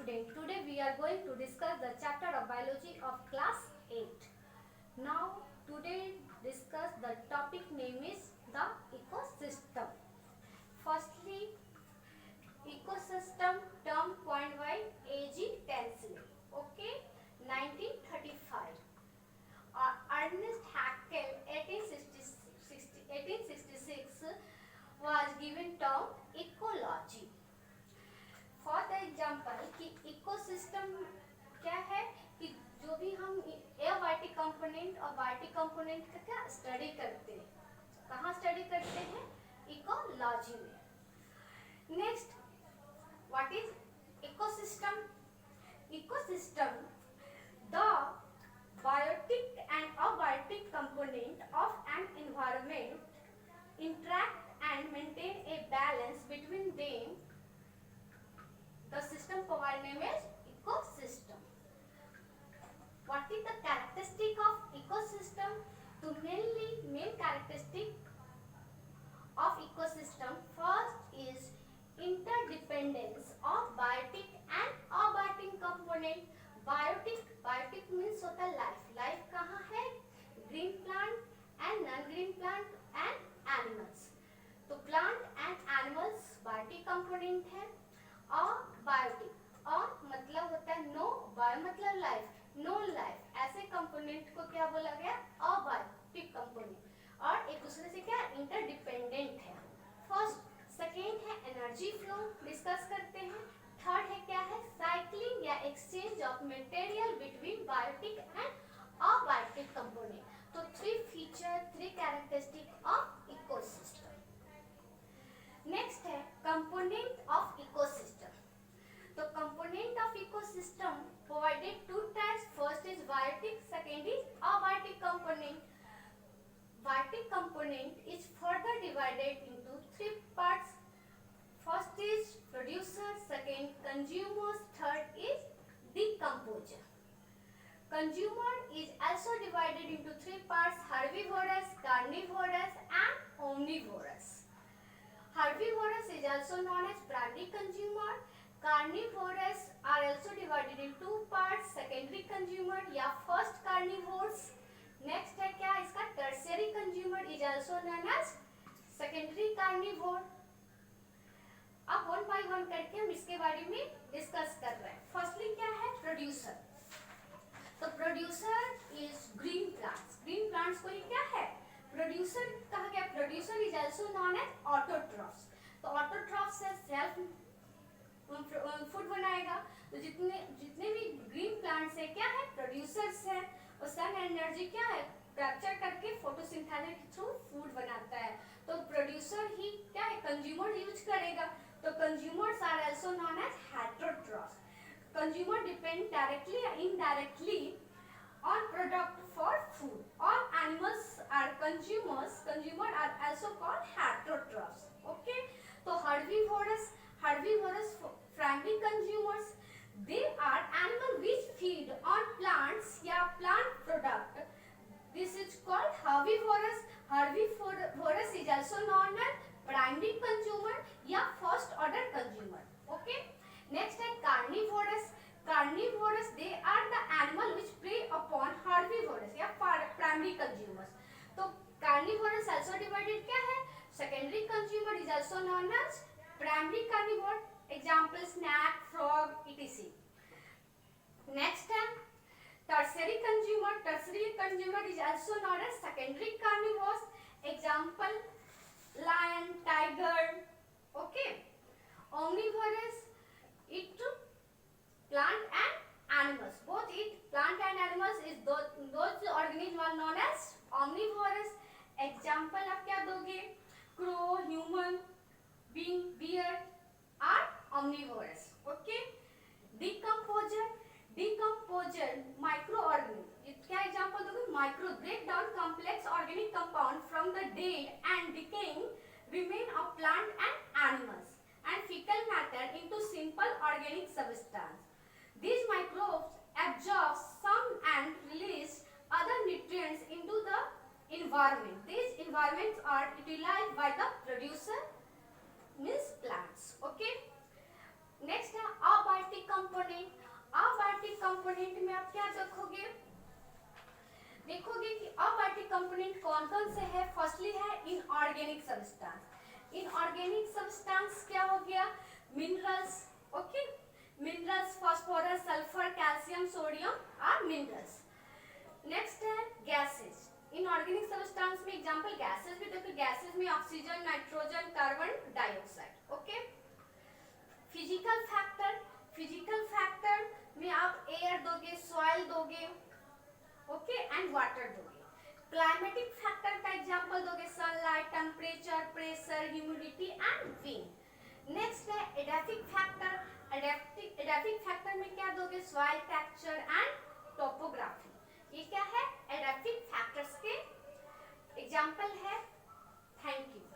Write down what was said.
student. Today we are going to discuss the chapter of biology of class 8. Now today discuss the topic name is the ecosystem. Firstly, ecosystem term coined by A.G. Tansley. Okay, 1935. Ernest Haeckel 1866 was given term ecology. For the example कि ecosystem क्या है कि जो भी हम abiotic component और biotic component का क्या स्टडी करते हैं, कहाँ स्टडी करते हैं? इकोलॉजी में. Next, what is ecosystem? Ecosystem the biotic and abiotic component of an environment interact and maintain a balance between them. The system provided name is ecosystem. What is the characteristic of ecosystem? The main characteristic of ecosystem first is interdependence of biotic and abiotic component. Biotic means होता है life. Life कहाँ है? Green plant and non-green plant and animals. तो plant and animals biotic component है. और biotic और मतलब होता है नो, बायो मतलब लाइफ, नो लाइफ, ऐसे कंपोनेंट को क्या बोला गया? Abiotic component. और एक दूसरे से क्या इंटरडिपेंडेंट है. फर्स्ट सेकेंड है एनर्जी फ्लो, डिस्कस करते हैं. थर्ड है क्या है? साइक्लिंग या exchange of material between biotic and abiotic component. तो three feature, three characteristic of ecosystem. Next है कंपोनेंट ऑफ इकोसिस्टम. तो component of ecosystem provided two types. First is biotic, second is abiotic component. Biotic component is further divided into three parts. First is producer, second consumers, third is decomposer. Consumer is also divided into three parts: herbivorous, carnivorous and omnivorous. Herbivorous is also known as primary consumer. Carnivorous are also divided in two parts: secondary consumer या first carnivores. Next है क्या इसका? tertiary consumer is also known as secondary carnivore. अब one by one करके हम इसके बारे में डिस्कस कर रहे हैं. फर्स्टली क्या है? प्रोड्यूसर. तो producer is green plants. Green plants को ये क्या है? प्रोड्यूसर कहा गया. Producer is also known as autotrophs. तो ऑटोट्रॉफ्स से सेल्फ फूड बनाएगा. तो जितने भी ग्रीन प्लांट्स है क्या है? प्रोड्यूसर्स है. और सन एनर्जी क्या है? कैप्चर करके फोटोसिंथेसिस के थ्रू फूड बनाता है. तो प्रोड्यूसर ही क्या है? कंज्यूमर यूज करेगा. तो consumers are also known as heterotrophs. Consumer depend directly or indirectly on product for food. All animals are consumers. Consumer are also called heterotrophs. Okay. So herbivorous primary consumers. They are animals which feed on plants या plant product. This is called herbivorous. Herbivorous is also known as primary consumer या first order consumer. Okay. Next है carnivorous. Carnivorous they are the animal which prey upon herbivorous या primary consumers. तो carnivorous also divided क्या है? Secondary consumer is also known as primary carnivore. Example snake, frog, etc. Next है tertiary consumer. Tertiary consumer is also known as secondary carnivores. Example lion, tiger. Okay. Omnivorous eat plant and animals. Both eat plant and animals. Is those organisms are known as omnivorous. Example आप क्या दोगे? Crow, human, bear are omnivorous. Okay. Decomposer microorganism. क्या example दोगे? Micro break down complex organic compound from the dead and decaying remain of plant and animals and fecal matter into simple organic substance. These microbes absorb some and release other nutrients into the environment. These environments are utilized by the producer, means plants. Okay. Next है abiotic component. Component कौन कौन से है? Firstly है inorganic substance. Inorganic substance क्या हो गया? Minerals, okay, minerals, phosphorus, sulphur, calcium, sodium are minerals. Next है गैसेस। इनऑर्गेनिक सब्सटेंस में एग्जांपल गैसेस भी देखो, गैसेस में oxygen, nitrogen, carbon dioxide, okay. Physical factor, physical factor में आप एयर दोगे, सॉइल दोगे, ओके, एंड वाटर दोगे। क्लाइमेटिक फैक्टर का एग्जांपल दोगे sunlight, temperature, pressure, humidity and wind. Next है एडाफिक फैक्टर। एडाफिक फैक्टर में क्या दोगे? Soil texture and topography. ये क्या है? एडाफिक फैक्टर्स के एग्जांपल है। Thank you.